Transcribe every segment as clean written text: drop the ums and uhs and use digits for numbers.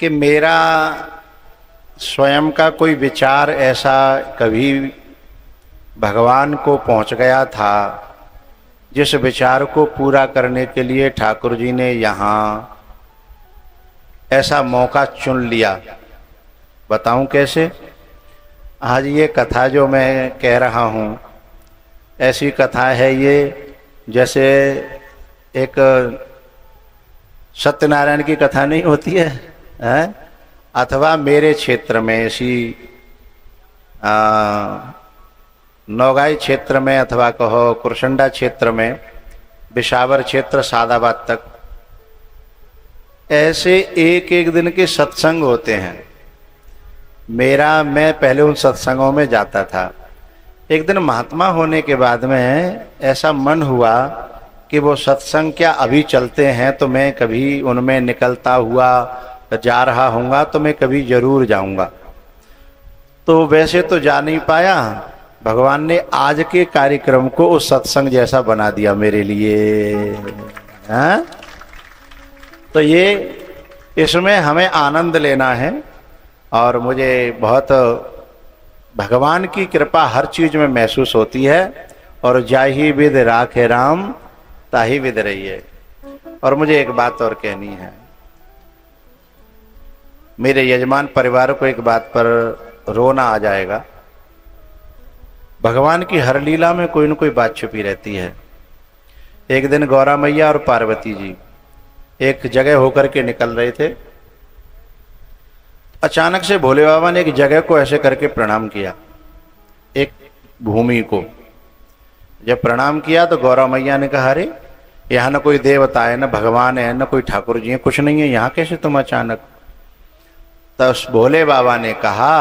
कि मेरा स्वयं का कोई विचार ऐसा कभी भगवान को पहुंच गया था जिस विचार को पूरा करने के लिए ठाकुर जी ने यहाँ ऐसा मौका चुन लिया। बताऊं कैसे? आज ये कथा जो मैं कह रहा हूँ ऐसी कथा है ये जैसे एक सत्यनारायण की कथा नहीं होती है, हैं? अथवा मेरे क्षेत्र में ऐसी नौगाई क्षेत्र में अथवा कहो कुरसंडा क्षेत्र में बिशावर क्षेत्र सादाबाद तक ऐसे एक एक दिन के सत्संग होते हैं। मैं पहले उन सत्संगों में जाता था। एक दिन महात्मा होने के बाद में ऐसा मन हुआ कि वो सत्संग क्या अभी चलते हैं तो मैं कभी उनमें निकलता हुआ जा रहा हूँगा तो मैं कभी जरूर जाऊँगा। तो वैसे तो जा नहीं पाया, भगवान ने आज के कार्यक्रम को उस सत्संग जैसा बना दिया मेरे लिए, हैं? तो ये इसमें हमें आनंद लेना है और मुझे बहुत भगवान की कृपा हर चीज में महसूस होती है। और जाही विद राखे राम ताही विद रहिए। और मुझे एक बात और कहनी है, मेरे यजमान परिवार को एक बात पर रोना आ जाएगा। भगवान की हर लीला में कोई न कोई बात छुपी रहती है। एक दिन गौरा मैया और पार्वती जी एक जगह होकर के निकल रहे थे। अचानक से भोले बाबा ने एक जगह को ऐसे करके प्रणाम किया, एक भूमि को। जब प्रणाम किया तो गौरा मैया ने कहा, अरे यहाँ न कोई देवता है, न भगवान है, न कोई ठाकुर जी है, कुछ नहीं है, यहाँ कैसे तुम अचानक? तो उस भोले बाबा ने कहा,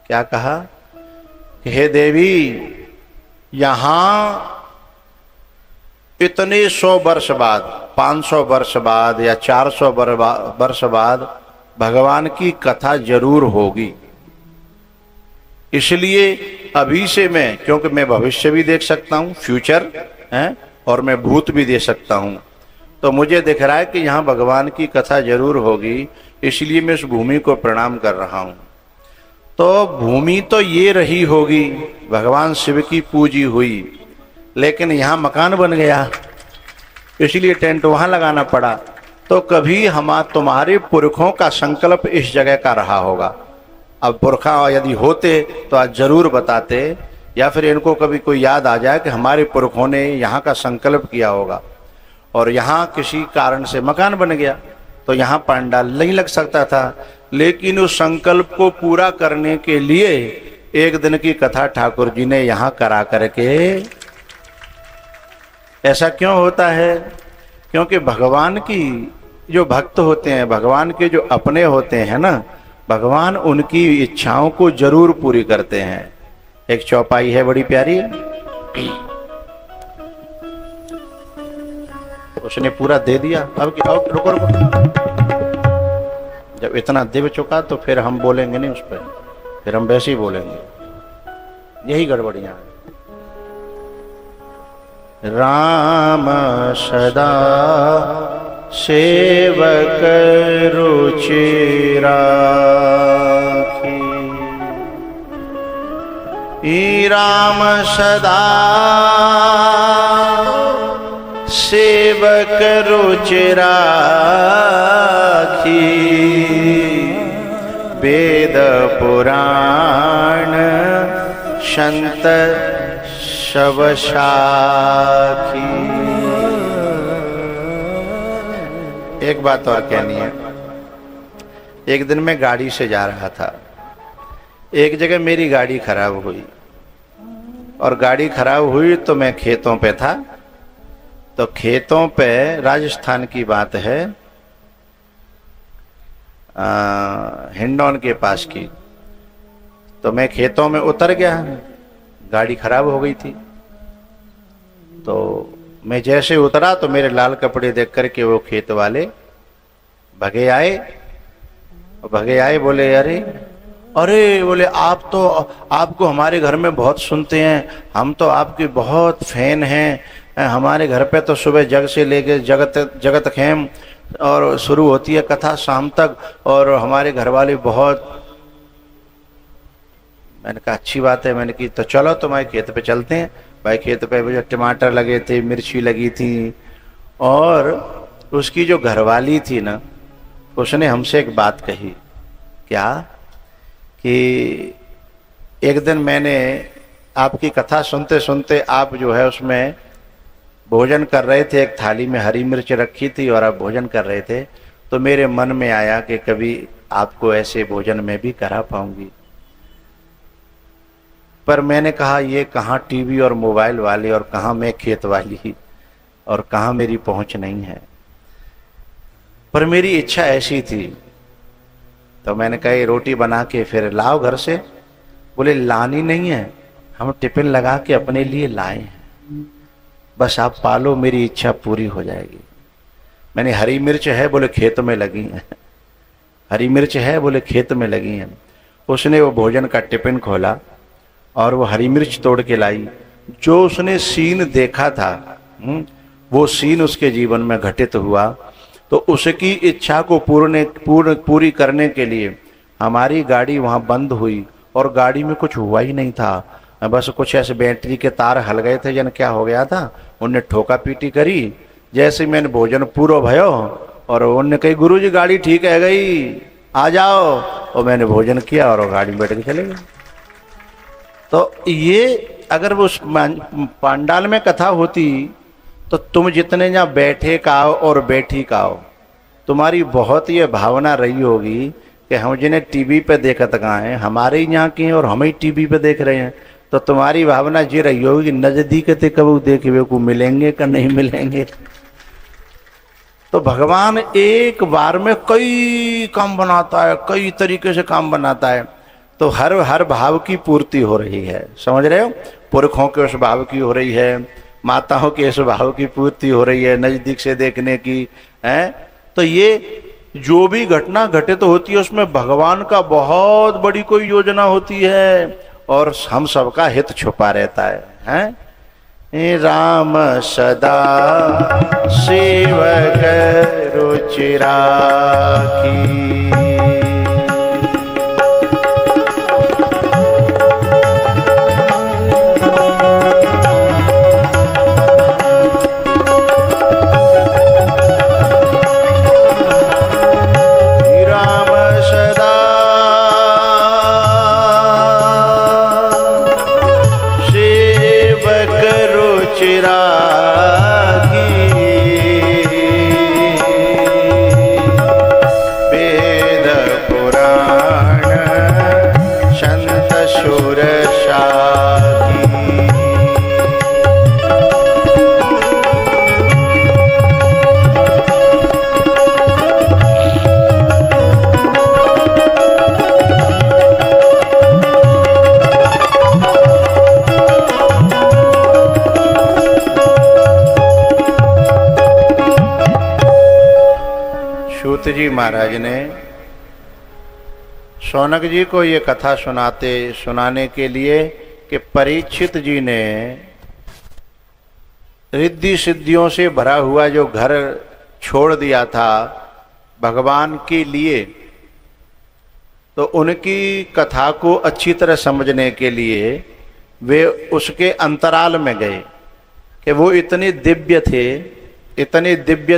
क्या कहा कि हे देवी, यहाँ इतने 100 वर्ष बाद, 500 वर्ष बाद या 400 वर्ष बाद भगवान की कथा जरूर होगी। इसलिए अभी से मैं, क्योंकि मैं भविष्य भी देख सकता हूँ, फ्यूचर है, और मैं भूत भी दे सकता हूँ, तो मुझे दिख रहा है कि यहाँ भगवान की कथा जरूर होगी, इसलिए मैं इस भूमि को प्रणाम कर रहा हूँ। तो भूमि तो ये रही होगी, भगवान शिव की पूजी हुई, लेकिन यहाँ मकान बन गया, इसलिए टेंट वहाँ लगाना पड़ा। तो कभी तुम्हारे पुरखों का संकल्प इस जगह का रहा होगा। अब पुरखा यदि होते तो आज जरूर बताते, या फिर इनको कभी कोई याद आ जाए कि हमारे पुरखों ने यहाँ का संकल्प किया होगा और यहाँ किसी कारण से मकान बन गया, तो यहाँ पंडाल नहीं लग सकता था। लेकिन उस संकल्प को पूरा करने के लिए एक दिन की कथा ठाकुर जी ने यहाँ करा करके, ऐसा क्यों होता है? क्योंकि भगवान की जो भक्त होते हैं, भगवान के जो अपने होते हैं ना, भगवान उनकी इच्छाओं को जरूर पूरी करते हैं। एक चौपाई है बड़ी प्यारी, उसने पूरा दे दिया। अब रुको रुको, जब इतना दे चुका तो फिर हम बोलेंगे नहीं उस पर, फिर हम वैसे ही बोलेंगे, यही गड़बड़ियां हैं। राम सदा सेवक रुचि राखी, राम सदा सेवक रुचि राखी, वेद पुराण संत शव साखी। एक बात और कहनी है। एक दिन मैं गाड़ी से जा रहा था, एक जगह मेरी गाड़ी खराब हुई, और गाड़ी खराब हुई तो मैं खेतों पे था। तो खेतों पे, राजस्थान की बात है, हिंडौन के पास की, तो मैं खेतों में उतर गया, गाड़ी खराब हो गई थी। तो मैं जैसे उतरा तो मेरे लाल कपड़े देख करके वो खेत वाले भगे आए, बोले अरे अरे, बोले आप तो, आपको हमारे घर में बहुत सुनते हैं, हम तो आपके बहुत फैन हैं, हमारे घर पे तो सुबह जग से लेके जगत खेम और शुरू होती है कथा शाम तक। और हमारे घर वाले बहुत, मैंने कहा अच्छी बात है, मैंने की तो चलो तुम्हारे खेत पे चलते हैं। भाई खेत पे जो टमाटर लगे थे, मिर्ची लगी थी, और उसकी जो घरवाली थी ना, उसने हमसे एक बात कही। क्या? कि एक दिन मैंने आपकी कथा सुनते सुनते, आप जो है उसमें भोजन कर रहे थे, एक थाली में हरी मिर्च रखी थी और आप भोजन कर रहे थे, तो मेरे मन में आया कि कभी आपको ऐसे भोजन में भी करा पाऊंगी। पर मैंने कहा ये कहाँ टीवी और मोबाइल वाले, और कहाँ मैं खेत वाली, और कहाँ मेरी पहुंच नहीं है। पर मेरी इच्छा ऐसी थी, तो मैंने कहा ये रोटी बना के फिर लाओ घर से। बोले लानी नहीं है, हम टिफिन लगा के अपने लिए लाए हैं, बस आप पालो, मेरी इच्छा पूरी हो जाएगी। मैंने हरी मिर्च है, बोले खेत में लगी है। हरी मिर्च है, बोले खेत में लगी है। उसने वो भोजन का टिफिन खोला और वो हरी मिर्च तोड़ के लाई। जो उसने सीन देखा था, वो सीन उसके जीवन में घटित हुआ। तो उसकी इच्छा को पूरी करने के लिए हमारी गाड़ी वहाँ बंद हुई, और गाड़ी में कुछ हुआ ही नहीं था, बस कुछ ऐसे बैटरी के तार हल गए थे, जन क्या हो गया था। उनने ठोका पीटी करी। जैसे मैंने भोजन पूरा भयो और उनने कही गुरुजी गाड़ी ठीक है गई, आ जाओ। और मैंने भोजन किया और गाड़ी में बैठ के चले गए। तो ये अगर वो उस पांडाल में कथा होती, तो तुम जितने जहाँ बैठे काओ और बैठी काओ, तुम्हारी बहुत ये भावना रही होगी कि हम जिन्हें टीवी पे देखत कहाँ हैं, हमारे यहाँ की हैं और हम ही टीवी पे देख रहे हैं। तो तुम्हारी भावना ये रही होगी कि नजदीक थे कब देखे को मिलेंगे कि नहीं मिलेंगे। तो भगवान एक बार में कई काम बनाता है, कई तरीके से काम बनाता है। तो हर भाव की पूर्ति हो रही है, समझ रहे हो। पुरखों के उस भाव की हो रही है, माताओं के इस भाव की पूर्ति हो रही है, नजदीक से देखने की है। तो ये जो भी घटना घटित होती है उसमें भगवान का बहुत बड़ी कोई योजना होती है, और हम सबका हित छुपा रहता है? राम सदा सेवक रुचि राखी। सूत जी महाराज ने शौनक जी को ये कथा सुनाने के लिए कि परीक्षित जी ने रिद्धि सिद्धियों से भरा हुआ जो घर छोड़ दिया था भगवान के लिए, तो उनकी कथा को अच्छी तरह समझने के लिए वे उसके अंतराल में गए कि वो इतने दिव्य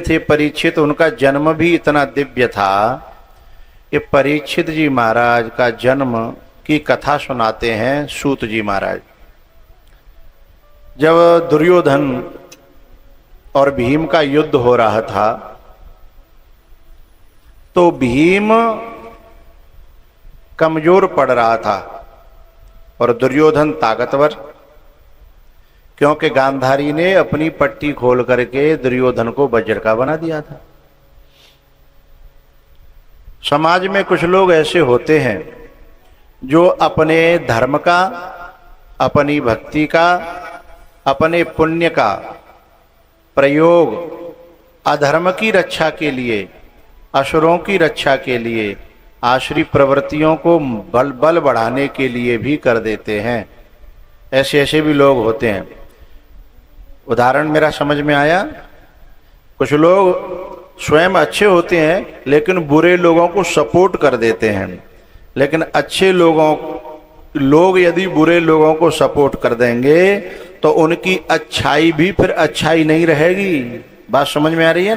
थे परीक्षित, उनका जन्म भी इतना दिव्य था कि परीक्षित जी महाराज का जन्म की कथा सुनाते हैं सूत जी महाराज। जब दुर्योधन और भीम का युद्ध हो रहा था तो भीम कमजोर पड़ रहा था और दुर्योधन ताकतवर, क्योंकि गांधारी ने अपनी पट्टी खोल करके दुर्योधन को वज्र का बना दिया था। समाज में कुछ लोग ऐसे होते हैं जो अपने धर्म का, अपनी भक्ति का, अपने पुण्य का प्रयोग अधर्म की रक्षा के लिए, असुरों की रक्षा के लिए, आश्री प्रवृत्तियों को बल बढ़ाने के लिए भी कर देते हैं। ऐसे भी लोग होते हैं। उदाहरण मेरा समझ में आया, कुछ लोग स्वयं अच्छे होते हैं लेकिन बुरे लोगों को सपोर्ट कर देते हैं। लेकिन अच्छे लोग यदि बुरे लोगों को सपोर्ट कर देंगे तो उनकी अच्छाई भी फिर अच्छाई नहीं रहेगी। बात समझ में आ रही है?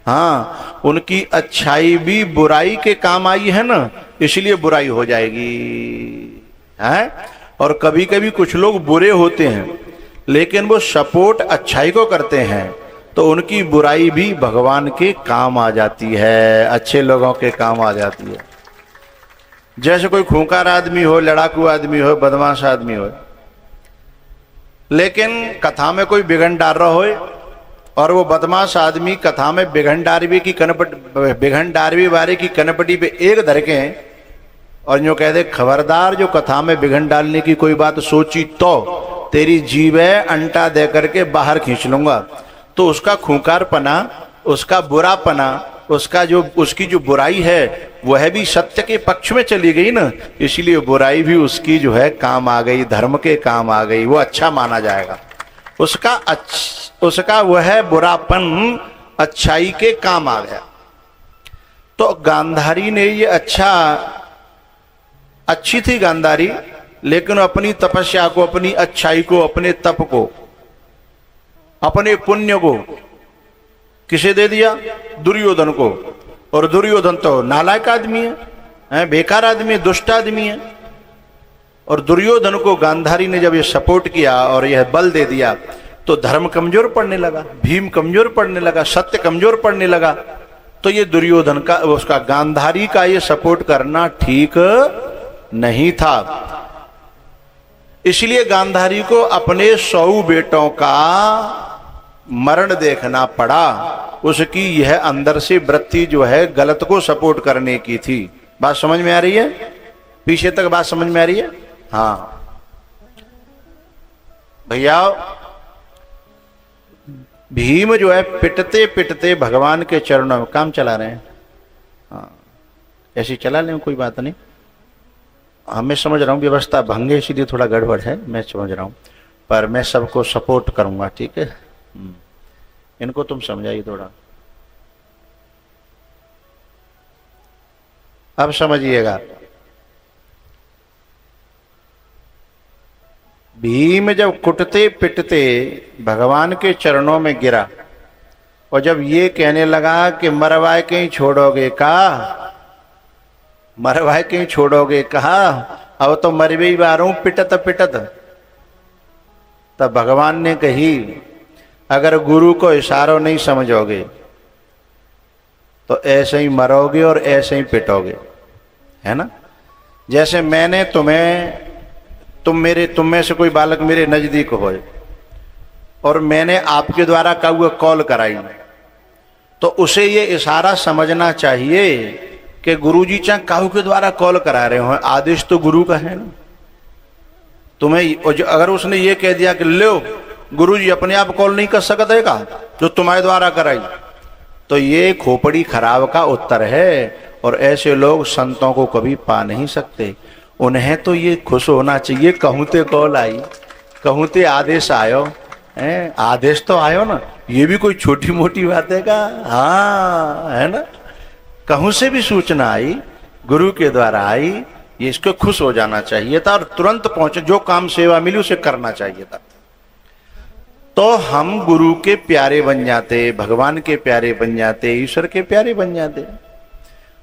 हाँ, उनकी अच्छाई भी बुराई के काम आई है ना, इसलिए बुराई हो जाएगी है। और कभी कभी कुछ लोग बुरे होते हैं लेकिन वो सपोर्ट अच्छाई को करते हैं तो उनकी बुराई भी भगवान के काम आ जाती है, अच्छे लोगों के काम आ जाती है। जैसे कोई खूंखार आदमी हो, लड़ाकू आदमी हो, बदमाश आदमी हो, लेकिन कथा में कोई बिगन डाल रहा हो और वो बदमाश आदमी कथा में बिगन डारवी बारे की कनपटी पे एक धरके और जो कह दे खबरदार जो कथा में बिगन डालने की कोई बात सोची तो तेरी जीभ है अंटा दे करके बाहर खींच लूंगा, तो उसका खूंखारपना, उसका बुरापना, उसकी जो बुराई है वह भी सत्य के पक्ष में चली गई ना, इसलिए बुराई भी उसकी जो है काम आ गई, धर्म के काम आ गई, वो अच्छा माना जाएगा। उसका वह बुरापन अच्छाई के काम आ गया। तो गांधारी ने ये अच्छी थी गांधारी, लेकिन अपनी तपस्या को, अपनी अच्छाई को, अपने तप को, अपने पुण्य को किसे दे दिया? दुर्योधन को। और दुर्योधन तो नालायक आदमी है, बेकार आदमी है, दुष्ट आदमी है। और दुर्योधन को गांधारी ने जब ये सपोर्ट किया और यह बल दे दिया तो धर्म कमजोर पड़ने लगा, भीम कमजोर पड़ने लगा, सत्य कमजोर पड़ने लगा। तो ये दुर्योधन का, उसका गांधारी का ये सपोर्ट करना ठीक नहीं था। इसलिए गांधारी को अपने 100 बेटों का मरण देखना पड़ा। उसकी यह अंदर से वृत्ति जो है गलत को सपोर्ट करने की थी। बात समझ में आ रही है? पीछे तक बात समझ में आ रही है? हाँ भैया, भीम जो है पिटते पिटते भगवान के चरणों में काम चला रहे हैं। हाँ, ऐसी चला लें, कोई बात नहीं। मैं समझ रहा हूँ व्यवस्था भंग है इसलिए थोड़ा गड़बड़ है, मैं समझ रहा हूँ, पर मैं सबको सपोर्ट करूंगा, ठीक है? इनको तुम समझाइए थोड़ा। अब समझिएगा, भीम जब कुटते पिटते भगवान के चरणों में गिरा और जब ये कहने लगा कि मरवाए कहीं छोड़ोगे का, मरवाए कहीं छोड़ोगे कहा, अब तो मरवे ही बार हूं पिटत पिटत। तब भगवान ने कही, अगर गुरु को इशारों नहीं समझोगे तो ऐसे ही मरोगे और ऐसे ही पिटोगे, है ना? जैसे मैंने तुम में से कोई बालक मेरे नजदीक हो और मैंने आपके द्वारा कहुआ कॉल कराई, तो उसे ये इशारा समझना चाहिए कि गुरुजी चाहे काहू के द्वारा कॉल करा रहे हो, आदेश तो गुरु का है ना। तुम्हें अगर उसने ये कह दिया कि लो गुरुजी अपने आप कॉल नहीं कर सकते का, जो तुम्हारे द्वारा कराई, तो ये खोपड़ी खराब का उत्तर है। और ऐसे लोग संतों को कभी पा नहीं सकते। उन्हें तो ये खुश होना चाहिए, कहूते कॉल आई, कहूते आदेश आयो, आदेश तो आयो ना, ये भी कोई छोटी मोटी बात है का? हाँ, है ना? कहूं से भी सूचना आई, गुरु के द्वारा आई, ये इसको खुश हो जाना चाहिए था और तुरंत पहुंचे, जो काम सेवा मिली उसे करना चाहिए था। तो हम गुरु के प्यारे बन जाते, भगवान के प्यारे बन जाते, ईश्वर के प्यारे बन जाते।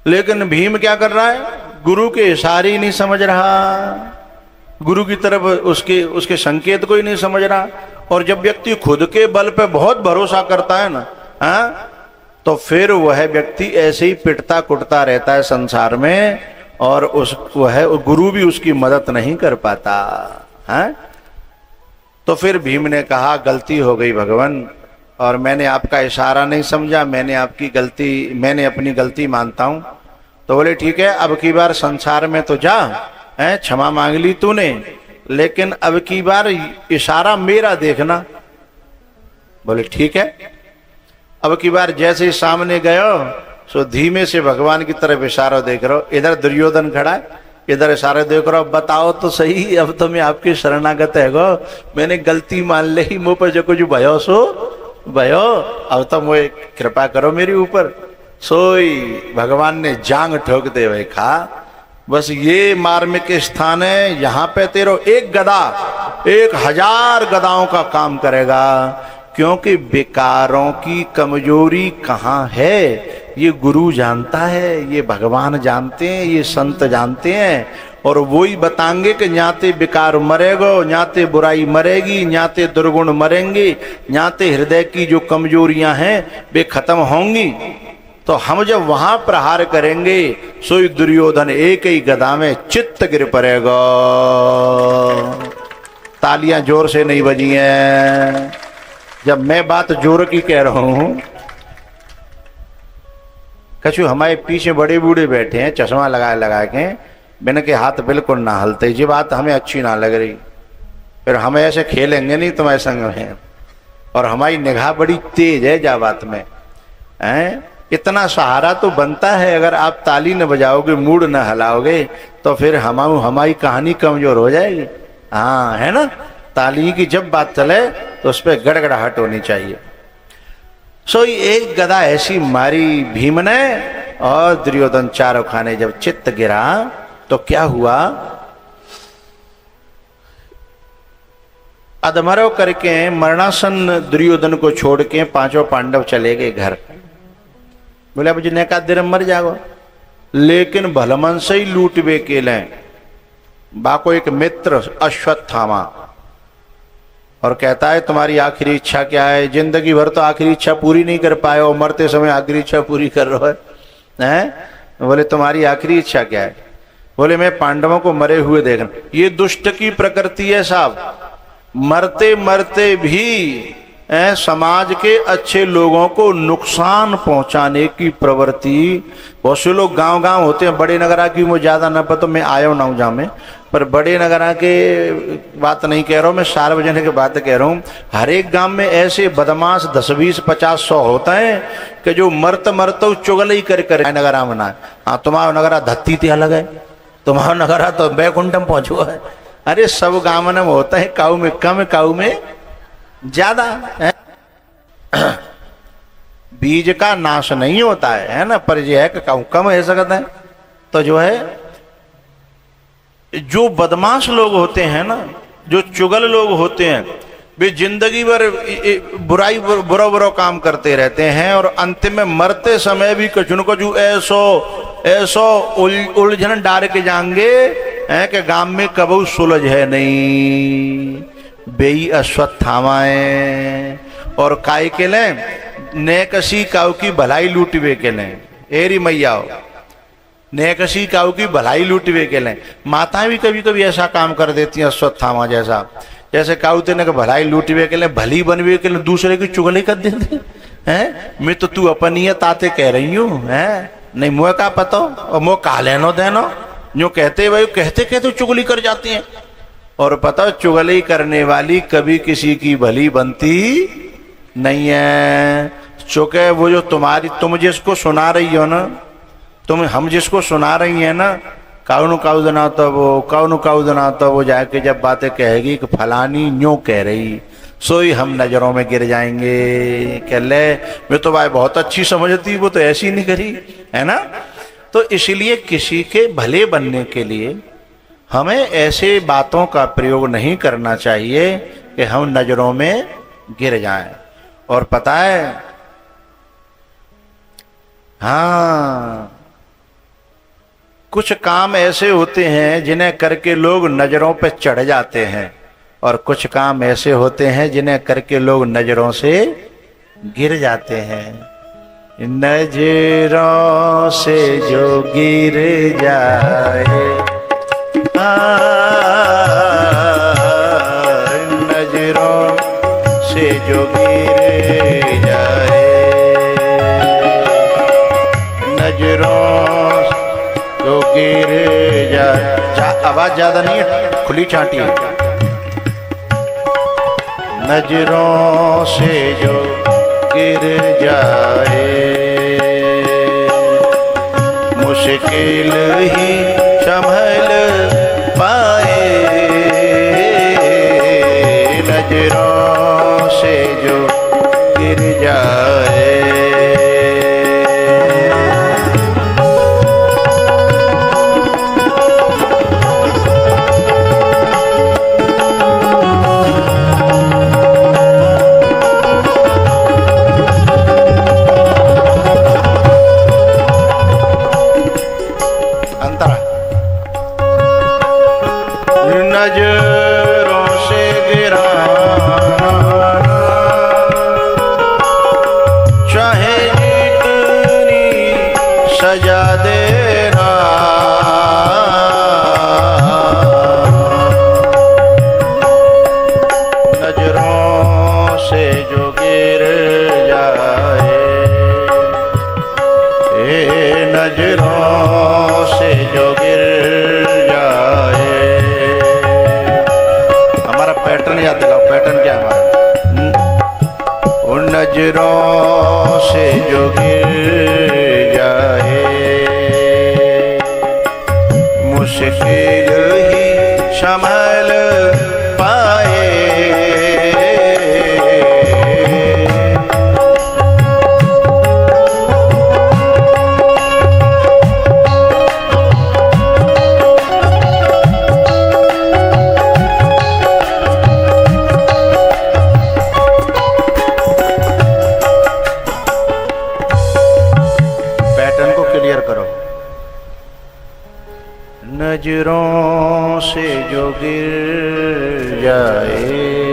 लेकिन भीम क्या कर रहा है? गुरु के इशारे ही नहीं समझ रहा, गुरु की तरफ उसके संकेत को ही नहीं समझ रहा। और जब व्यक्ति खुद के बल पे बहुत भरोसा करता है ना, हाँ, तो फिर वह व्यक्ति ऐसे ही पिटता कुटता रहता है संसार में, और वह गुरु भी उसकी मदद नहीं कर पाता है। तो फिर भीम ने कहा, गलती हो गई भगवान, और मैंने आपका इशारा नहीं समझा, मैंने अपनी गलती मानता हूं। तो बोले ठीक है, अब की बार संसार में तो जा, क्षमा मांग ली तूने, लेकिन अब की बार इशारा मेरा देखना। बोले ठीक है। अब की बार जैसे ही सामने गयो सो धीमे से भगवान की तरफ इशारा देख रहा हो, इधर दुर्योधन खड़ा है, इधर इशारे देख रहा हो, बताओ तो सही, अब तो मैं आपकी शरणागत है गो, मैंने गलती मान ली, मुंह पर जो कुछ भयो सो भयो अब तो मुझे कृपा करो मेरी ऊपर। सोई भगवान ने जांग ठोक दे भाई खा, बस ये मार्मिक स्थान है, यहाँ पे तेरो एक गदा 1000 गदाओं का काम करेगा। क्योंकि बेकारों की कमजोरी कहाँ है ये गुरु जानता है, ये भगवान जानते हैं, ये संत जानते हैं। और वो ही बताएंगे कि न्याते बेकार मरेगो, न्याते बुराई मरेगी, न्याते दुर्गुण मरेंगे, न्याते हृदय की जो कमजोरियां हैं वे खत्म होंगी। तो हम जब वहां प्रहार करेंगे सोई दुर्योधन एक ही गदा में चित्त गिर पड़ेगा। तालियां जोर से नहीं बजी हैं जब मैं बात जोर की कह रहा हूं। कछु हमारे पीछे बड़े बूढ़े बैठे हैं चश्मा लगा के, बिना के हाथ बिल्कुल ना हलते, ये बात हमें अच्छी ना लग रही। फिर हम ऐसे खेलेंगे नहीं तुम्हारे संग में। और हमारी निगाह बड़ी तेज है जा बात में हैं। इतना सहारा तो बनता है, अगर आप ताली न बजाओगे, मूड न हलाओगे तो फिर हमारी कहानी कमजोर हो जाएगी। हाँ है ना, ताली की जब बात चले तो उस पर गड़गड़ाहट होनी चाहिए। सो एक गदा ऐसी मारी भीम ने, और दुर्योधन चारों खाने जब चित्त गिरा तो क्या हुआ, अधमरो करके मरणासन दुर्योधन को छोड़ के पांचों पांडव चले गए घर। बोले अब जिन्हें का दिन मर जाओ, लेकिन भलमन से ही लूटवे के लें। बाको एक मित्र अश्वत्थामा और कहता है तुम्हारी आखिरी इच्छा क्या है? जिंदगी भर तो आखिरी इच्छा पूरी नहीं कर पाए हो, मरते समय आखिरी इच्छा पूरी कर रहे हैं। बोले तुम्हारी आखिरी इच्छा क्या है? बोले मैं पांडवों को मरे हुए देखना। ये दुष्ट की प्रकृति है साहब, मरते मरते भी समाज के अच्छे लोगों को नुकसान पहुंचाने की प्रवृत्ति। बहुत से लोग गांव गांव होते हैं, बड़े नगरा की मुझे ज्यादा न पता, मैं आया ना हूं जहाँ में, पर बड़े नगरा के बात नहीं कह रहा हूं मैं, सार्वजनिक बात कह रहा हूं। हर एक गांव में ऐसे बदमाश 10, 20, 50, 100 होता है कि जो मरत चुगल ही कर नगरा में ना। हाँ तुम्हारा नगरा धत्ती ते अलग है, तुम्हारा नगरा तो बैकुंठम पहुंचो है। अरे सब गांव में होता है, काऊ में कम काऊ में ज्यादा है। बीज का नाश नहीं होता है ना, पर यह है कि कम है सकता है। तो जो है जो बदमाश लोग होते हैं ना, जो चुगल लोग होते हैं, वे जिंदगी भर बुराई बुरा काम करते रहते हैं और अंतिम में मरते समय भी कुछ न कुछ ऐसो उलझन डाल के जाएंगे है कि गांव में कबू सुलझ है नहीं। बेई अश्वत्थामाए और काय के लें नेकसी काऊ की भलाई लूटवे के लें। एरी मैया नेकसी काऊ की भलाई लूटवे के लें। माताएं भी कभी कभी ऐसा काम कर देती हैं अश्वत्थामा जैसा, जैसे काऊ तेने के भलाई लूटवे के लें, भली बनवे के लें, दूसरे की चुगली कर देते हैं। मैं तो तू अपनी ताते कह रही हूँ है, नहीं मुँह का पता और मुँह का लेनो देनो जो कहते भाई कहते चुगली कर जाती हैं। और पता चुगली करने वाली कभी किसी की भली बनती नहीं है। चूंकि वो जो तुम जिसको सुना रही हो ना, हम जिसको सुना रही है ना, काउनु काउ दना तो वो जाके जब बातें कहेगी कि फलानी न्यों कह रही, सोई हम नजरों में गिर जाएंगे। कह ले मैं तो भाई बहुत अच्छी समझती, वो तो ऐसी नहीं करी है ना। तो इसलिए किसी के भले बनने के लिए हमें ऐसे बातों का प्रयोग नहीं करना चाहिए कि हम नजरों में गिर जाएं। और पता है हाँ, कुछ काम ऐसे होते हैं जिन्हें करके लोग नजरों पे चढ़ जाते हैं, और कुछ काम ऐसे होते हैं जिन्हें करके लोग नजरों से गिर जाते हैं। नजरों से जो गिर जाए नजरों से जो गिर जाए, नजरों जो गिर जाए। आवाज ज्यादा नहीं है, खुली छाटी है। नजरों से जो गिर जाए मुश्किल ही संभल पाए, नजरों से जो गिर नजरों से गिराना, चाहे जितनी सजा देना, नजरों से जो गिर जाए, नजरों से जो गिर जाए। हमारा पैटर्न याद दिलाओ, पैटर्न क्या हमारा? उन नजरों से जो गिर जाए, मुश्किल ही संभल पाए। नजरों से जो गिर जाए,